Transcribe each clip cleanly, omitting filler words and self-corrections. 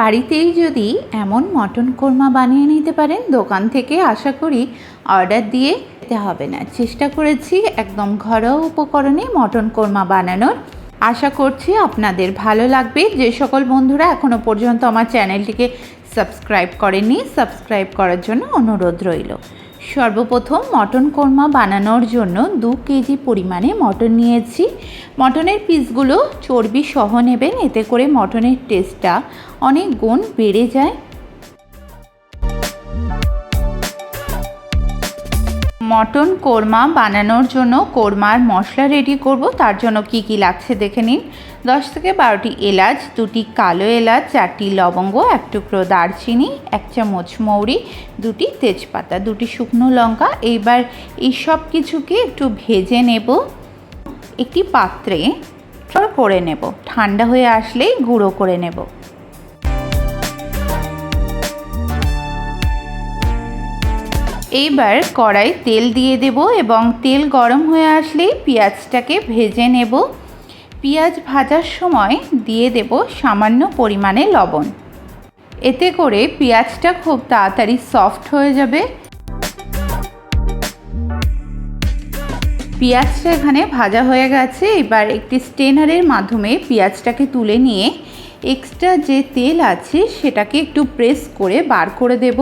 বাড়িতেই যদি এমন মটন কোরমা বানিয়ে নিতে পারেন, দোকান থেকে আশা করি অর্ডার দিয়ে যেতে হবে না। চেষ্টা করেছি একদম ঘরোয়া উপকরণে মটন কোরমা বানানোর। আশা করছি আপনাদের ভালো লাগবে। যে সকল বন্ধুরা এখনও পর্যন্ত আমার চ্যানেলটিকে সাবস্ক্রাইব করেননি, সাবস্ক্রাইব করার জন্য অনুরোধ রইল। সর্বপ্রথম মটন কোরমা বানানোর জন্য 2 কেজি পরিমাণে মটন নিয়েছি। মটনের পিসগুলো চর্বি সহ নেবেন, এতে করে মটনের টেস্টটা অনেক গুণ বেড়ে যায়। মটন কোরমা বানানোর জন্য কোরমার মশলা রেডি করব। তার জন্য কি কি লাগছে দেখে নিন। 10 থেকে 12টি এলাচ, 2টি কালো এলাচ, 4টি লবঙ্গ, 1 টুকরো দারচিনি, 1 চামচ মৌরি, 2টি তেজপাতা, 2টি শুকনো লঙ্কা। এইবার এই সব কিছুকে একটু ভেজে নেব। একটি পাত্রে করে নেব, ঠান্ডা হয়ে আসলেই গুঁড়ো করে নেব। এইবার কড়াই তেল দিয়ে দেব এবং তেল গরম হয়ে আসলেই পেঁয়াজটাকে ভেজে নেব। পেঁয়াজ ভাজার সময় দিয়ে দেব সামান্য পরিমাণে লবণ, এতে করে পেঁয়াজটা খুব তাড়াতাড়ি সফট হয়ে যাবে। পেঁয়াজটা এখানে ভাজা হয়ে গেছে। এবার একটি স্ট্রেনারের মাধ্যমে পেঁয়াজটাকে তুলে নিয়ে এক্সট্রা যে তেল আছে সেটাকে একটু প্রেস করে বার করে দেব।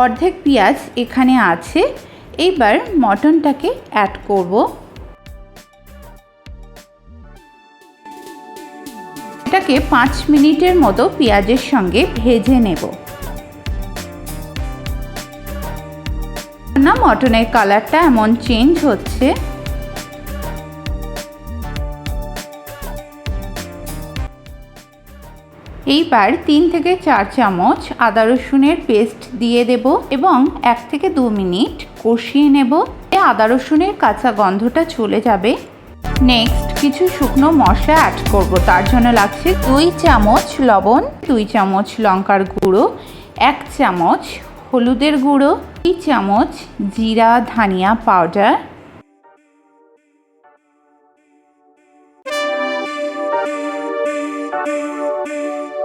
অর্ধেক পেঁয়াজ এখানে আছে। এইবার মটনটাকে অ্যাড করব। এটাকে 5 মিনিটের মতো পেঁয়াজের সঙ্গে ভেজে নেব। না, মটনের কালারটা এমন চেঞ্জ হচ্ছে। এইবার 3 থেকে 4 চামচ আদা রসুনের পেস্ট দিয়ে দেব এবং 1 থেকে 2 মিনিট কষিয়ে নেব। আদা রসুনের কাঁচা গন্ধটা চলে যাবে। নেক্সট কিছু শুকনো মশলা অ্যাড করব। তার জন্য লাগছে 2 চামচ লবণ, 2 চামচ লঙ্কার গুঁড়ো, 1 চামচ হলুদের গুঁড়ো, 2 চামচ জিরা ধনিয়া পাউডার।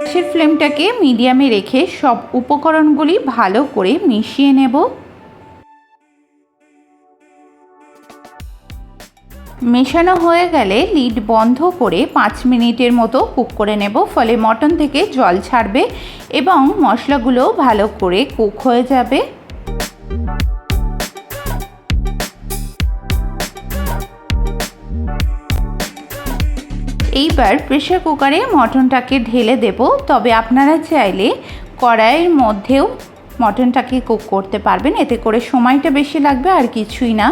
গ্যাসের ফ্লেমটাকে মিডিয়ামে রেখে সব উপকরণগুলি ভালো করে মিশিয়ে নেব। মেশানো হয়ে গেলে লিড বন্ধ করে 5 মিনিটের মতো কুক করে নেব। ফলে মটন থেকে জল ছাড়বে এবং মশলাগুলো ভালো করে কুক হয়ে যাবে। এইবার প্রেসার কুকারে মটনটাকে ঢেলে দেব। তবে আপনারা চাইলে কড়াইয়ের মধ্যেও মটনটাকে কুক করতে পারবেন, এতে করে সময়টা বেশি লাগবে আর কিছুই না।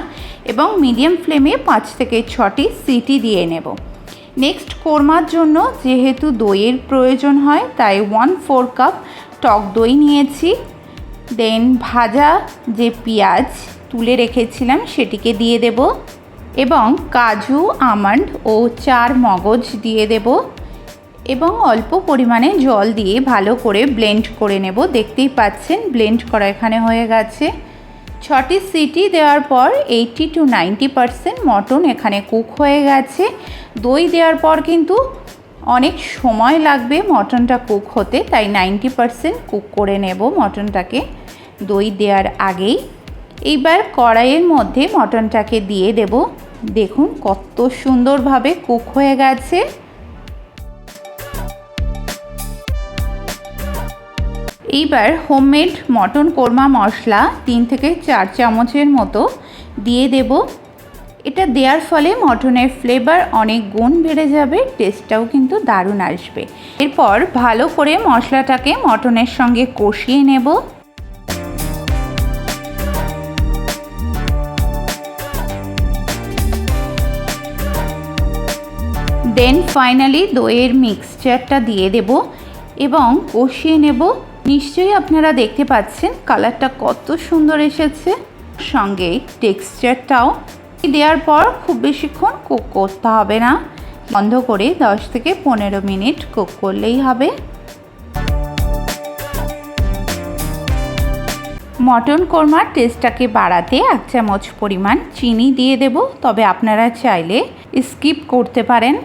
এবং মিডিয়াম ফ্লেমে 5 থেকে 6টি সিটি দিয়ে নেব। নেক্সট কোরমার জন্য যেহেতু দইয়ের প্রয়োজন হয়, তাই 1/4 কাপ টক দই নিয়েছি। দেন ভাজা যে পেঁয়াজ তুলে রেখেছিলাম সেটিকে দিয়ে দেব এবং কাজু, আমন্ড ও 4 মগজ দিয়ে দেব এবং অল্প পরিমাণে জল দিয়ে ভালো করে ব্লেন্ড করে নেব। দেখতেই পাচ্ছেন ব্লেন্ড করা এখানে হয়ে গেছে। 6টি সিটি দেওয়ার পর 80 to 90% মটন এখানে কুক হয়ে গেছে। দই দেওয়ার পর কিন্তু অনেক সময় লাগবে মটনটা কুক হতে, তাই 90% কুক করে নেব মটনটাকে দই দেওয়ার আগেই। এইবার কড়াইয়ের মধ্যে মটনটাকে দিয়ে দেব। দেখুন কত সুন্দরভাবে কুক হয়ে গেছে। এইবার হোমমেড মটন কোরমা মশলা 3 থেকে 4 চামচের মতো দিয়ে দেব। এটা দেওয়ার ফলে মটনের ফ্লেভার অনেক গুণ বেড়ে যাবে, টেস্টটাও কিন্তু দারুণ আসবে। এরপর ভালো করে মশলাটাকে মটনের সঙ্গে কষিয়ে নেব। দেন ফাইনালি দইয়ের মিক্সচারটা দিয়ে দেব এবং কষিয়ে নেব। নিশ্চয়ই আপনারা দেখতে পাচ্ছেন কালারটা কত সুন্দর এসেছে, সঙ্গে টেক্সচারটাও। দেওয়ার পর খুব বেশিক্ষণ কুক করতে হবে না, বন্ধ করে 10 থেকে 15 মিনিট কুক করলেই হবে। মটন কোরমার টেস্টটাকে বাড়াতে 1 চামচ পরিমাণ চিনি দিয়ে দেব, তবে আপনারা চাইলে স্কিপ করতে পারেন।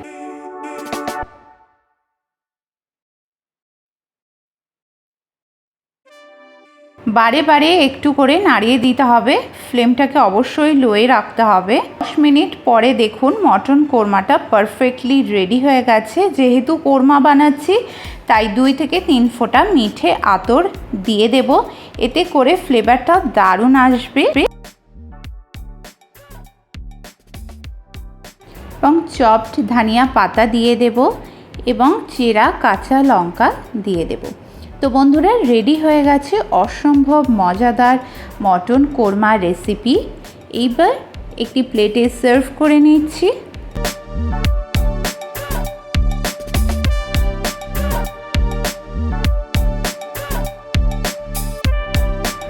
বারে বারে একটু করে নাড়িয়ে দিতে হবে, ফ্লেমটাকে অবশ্যই লোয়ে রাখতে হবে। 10 মিনিট পরে দেখুন মটন কোরমাটা পারফেক্টলি রেডি হয়ে গেছে। যেহেতু কোরমা বানাচ্ছি তাই 2 থেকে 3 ফোঁটা মিঠে আতর দিয়ে দেব, এতে করে ফ্লেভারটা দারুণ আসবে। এবং চপড ধনিয়া পাতা দিয়ে দেব এবং চেরা কাঁচা লঙ্কা দিয়ে দেব। তো বন্ধুরা, রেডি হয়ে গেছে অসম্ভব মজাদার মটন কোরমা রেসিপি। এইবার একটি প্লেটে সার্ভ করে নিচ্ছি।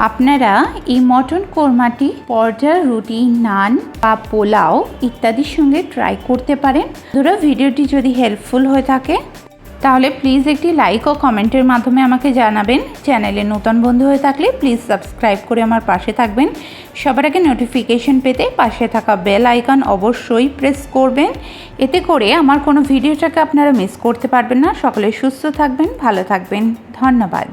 আপনারা এই মটন কোরমাটি পরোটা, রুটি, নান বা পোলাও ইত্যাদির সঙ্গে ট্রাই করতে পারেন। ধরো ভিডিওটি যদি হেল্পফুল হয়ে থাকে তাহলে প্লিজ একটি লাইক ও কমেন্টের মাধ্যমে আমাকে জানাবেন। চ্যানেলে নতুন বন্ধু হয়ে থাকলে প্লিজ সাবস্ক্রাইব করে আমার পাশে থাকবেন। সবার আগে নোটিফিকেশন পেতে পাশে থাকা বেল আইকন অবশ্যই প্রেস করবেন, এতে করে আমার কোনো ভিডিওটাকে আপনারা মিস করতে পারবেন না। সকলে সুস্থ থাকবেন, ভালো থাকবেন। ধন্যবাদ।